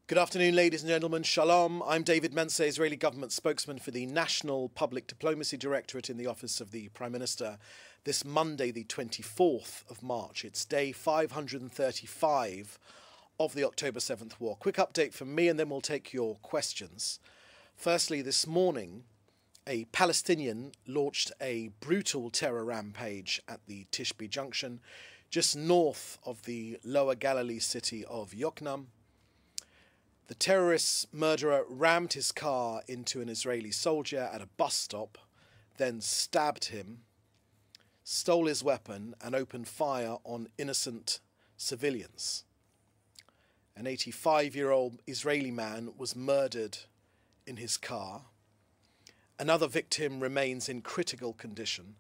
Good afternoon, ladies and gentlemen. Shalom. I'm David Menzeh, Israeli government spokesman for the National Public Diplomacy Directorate in the Office of the Prime Minister. This Monday, the 24th of March, it's day 535 of the October 7th war. Quick update from me and then we'll take your questions. Firstly, this morning, a Palestinian launched a brutal terror rampage at the Tishbe Junction, just north of the Lower Galilee city of Yokneam. The terrorist murderer rammed his car into an Israeli soldier at a bus stop, then stabbed him, stole his weapon and opened fire on innocent civilians. An 85-year-old Israeli man was murdered in his car. Another victim remains in critical condition.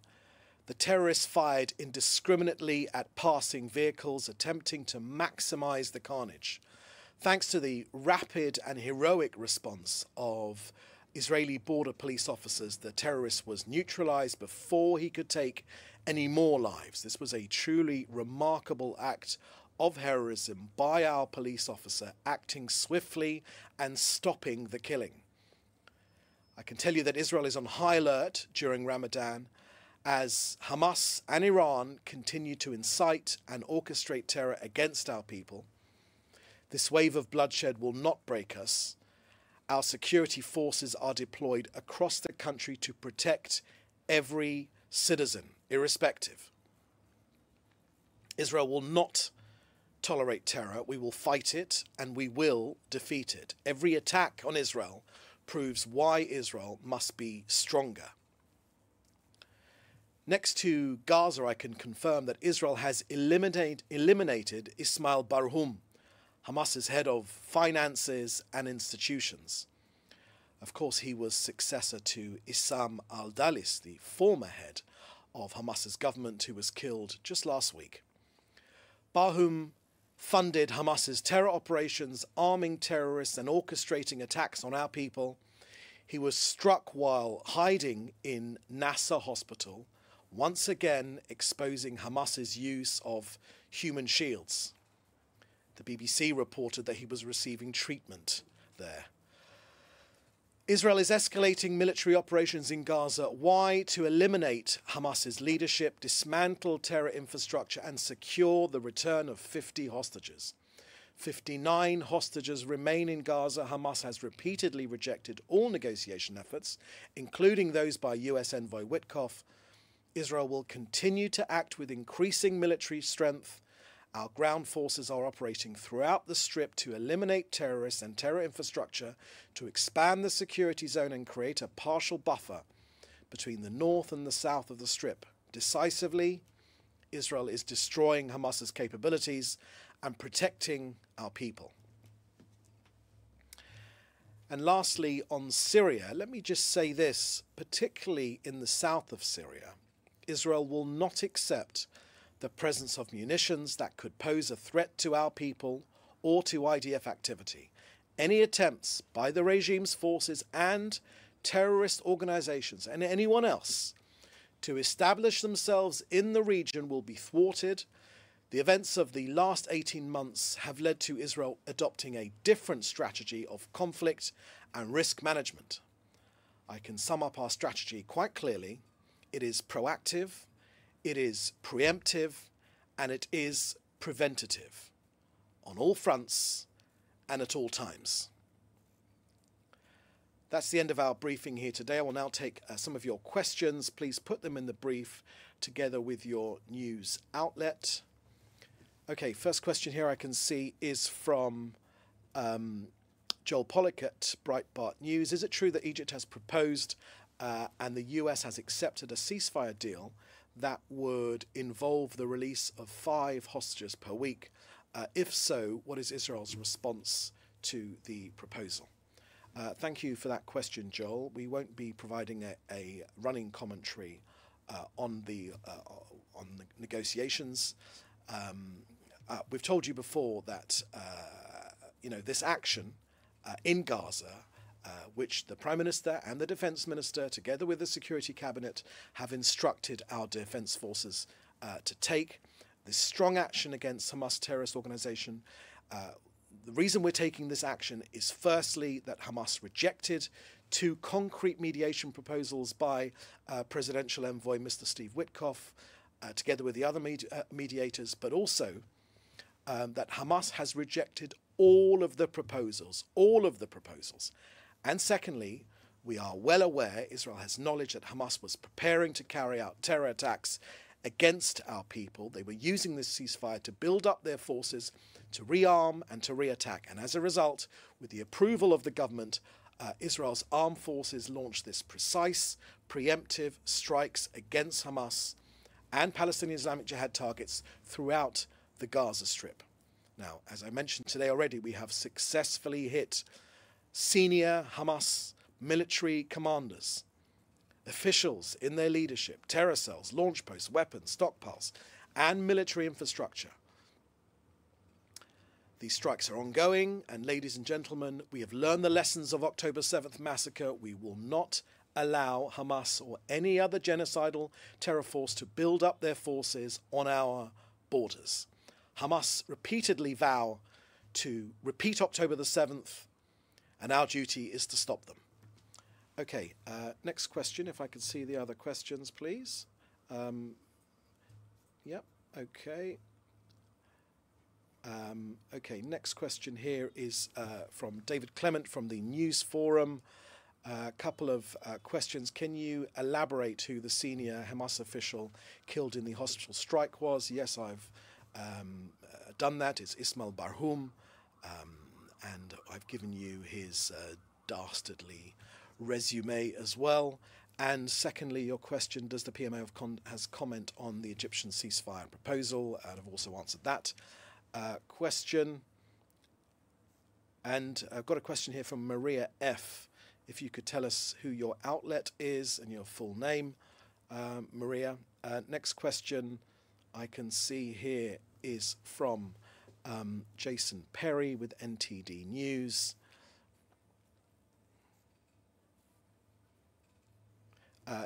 The terrorists fired indiscriminately at passing vehicles, attempting to maximize the carnage. Thanks to the rapid and heroic response of Israeli border police officers, the terrorist was neutralized before he could take any more lives. This was a truly remarkable act of heroism by our police officer, acting swiftly and stopping the killing. I can tell you that Israel is on high alert during Ramadan as Hamas and Iran continue to incite and orchestrate terror against our people. This wave of bloodshed will not break us. Our security forces are deployed across the country to protect every citizen, irrespective. Israel will not tolerate terror. We will fight it and we will defeat it. Every attack on Israel proves why Israel must be stronger. Next to Gaza, I can confirm that Israel has eliminated Ismail Barhum, Hamas's head of finances and institutions. Of course, he was successor to Issam al-Dalis, the former head of Hamas's government, who was killed just last week. Barhum funded Hamas's terror operations, arming terrorists and orchestrating attacks on our people. He was struck while hiding in Nasser Hospital, once again exposing Hamas's use of human shields. The BBC reported that he was receiving treatment there. Israel is escalating military operations in Gaza. Why? To eliminate Hamas's leadership, dismantle terror infrastructure and secure the return of 50 hostages. 59 hostages remain in Gaza. Hamas has repeatedly rejected all negotiation efforts, including those by US Envoy Witkoff. Israel will continue to act with increasing military strength. Our ground forces are operating throughout the Strip to eliminate terrorists and terror infrastructure, to expand the security zone and create a partial buffer between the north and the south of the Strip. Decisively, Israel is destroying Hamas's capabilities and protecting our people. And lastly, on Syria, let me just say this, particularly in the south of Syria, Israel will not accept the presence of munitions that could pose a threat to our people or to IDF activity. Any attempts by the regime's forces and terrorist organizations and anyone else to establish themselves in the region will be thwarted. The events of the last 18 months have led to Israel adopting a different strategy of conflict and risk management. I can sum up our strategy quite clearly. It is proactive, it is preemptive, and it is preventative on all fronts and at all times. That's the end of our briefing here today. I will now take some of your questions. Please put them in the brief together with your news outlet. Okay, first question here I can see is from Joel Pollack at Breitbart News. Is it true that Egypt has proposed and the US has accepted a ceasefire deal that would involve the release of 5 hostages per week? If so, what is Israel's response to the proposal? Thank you for that question, Joel. We won't be providing a running commentary on the negotiations. We've told you before that this action in Gaza, which the Prime Minister and the Defence Minister, together with the Security Cabinet, have instructed our defence forces to take this strong action against Hamas terrorist organisation. The reason we're taking this action is firstly that Hamas rejected 2 concrete mediation proposals by Presidential Envoy Mr. Steve Witkoff, together with the other mediators, but also that Hamas has rejected all of the proposals. And secondly, we are well aware, Israel has knowledge that Hamas was preparing to carry out terror attacks against our people. They were using this ceasefire to build up their forces, to rearm and to re-attack. And as a result, with the approval of the government, Israel's armed forces launched this precise, preemptive strikes against Hamas and Palestinian Islamic Jihad targets throughout the Gaza Strip. Now, as I mentioned today already, we have successfully hit senior Hamas military commanders, officials in their leadership, terror cells, launch posts, weapons, stockpiles, and military infrastructure. These strikes are ongoing, and ladies and gentlemen, we have learned the lessons of October 7th massacre. We will not allow Hamas or any other genocidal terror force to build up their forces on our borders. Hamas repeatedly vow to repeat October the 7th, and our duty is to stop them. Okay, next question, if I could see the other questions, please. Yep, okay. Okay, next question here is from David Clement from the News Forum. A couple of questions. Can you elaborate who the senior Hamas official killed in the hospital strike was? Yes, I've done that. It's Ismail Barhoum, and I've given you his dastardly resume as well. And secondly, your question, does the PMO has comment on the Egyptian ceasefire proposal? And I've also answered that question. And I've got a question here from Maria F. If you could tell us who your outlet is and your full name, Maria. Next question I can see here is from Jason Perry with NTD News.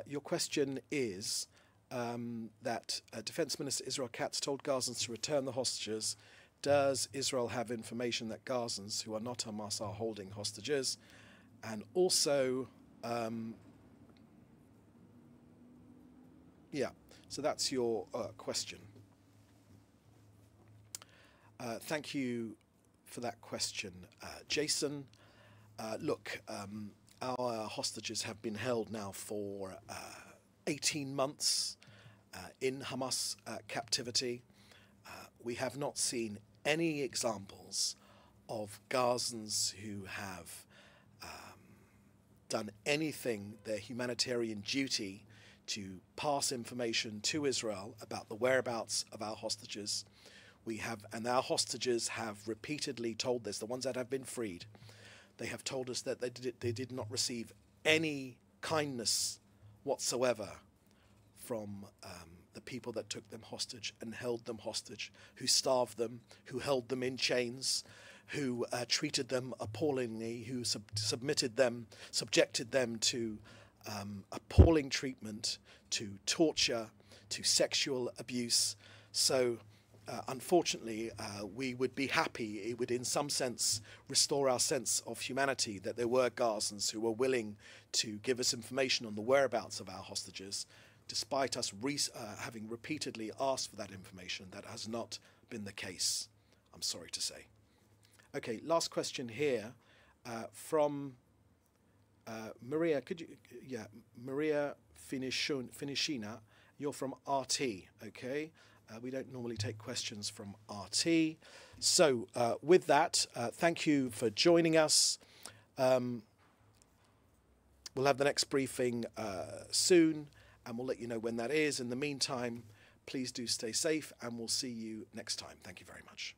Your question is that Defense Minister Israel Katz told Gazans to return the hostages. Does Israel have information that Gazans who are not Hamas are holding hostages? And also, yeah, so that's your question. Thank you for that question, Jason. Look, our hostages have been held now for 18 months in Hamas captivity. We have not seen any examples of Gazans who have done anything, their humanitarian duty, to pass information to Israel about the whereabouts of our hostages. And our hostages have repeatedly told us, the ones that have been freed, they have told us that they did not receive any kindness whatsoever from the people that took them hostage and held them hostage, who starved them, who held them in chains, who treated them appallingly, who subjected them to appalling treatment, to torture, to sexual abuse. So unfortunately, we would be happy, it would in some sense restore our sense of humanity, that there were Gazans who were willing to give us information on the whereabouts of our hostages, despite us having repeatedly asked for that information. That has not been the case, I'm sorry to say. Okay, last question here from Maria. Maria Finishina, you're from RT, okay? We don't normally take questions from RT. So with that, thank you for joining us. We'll have the next briefing soon, and we'll let you know when that is. In the meantime, please do stay safe, and we'll see you next time. Thank you very much.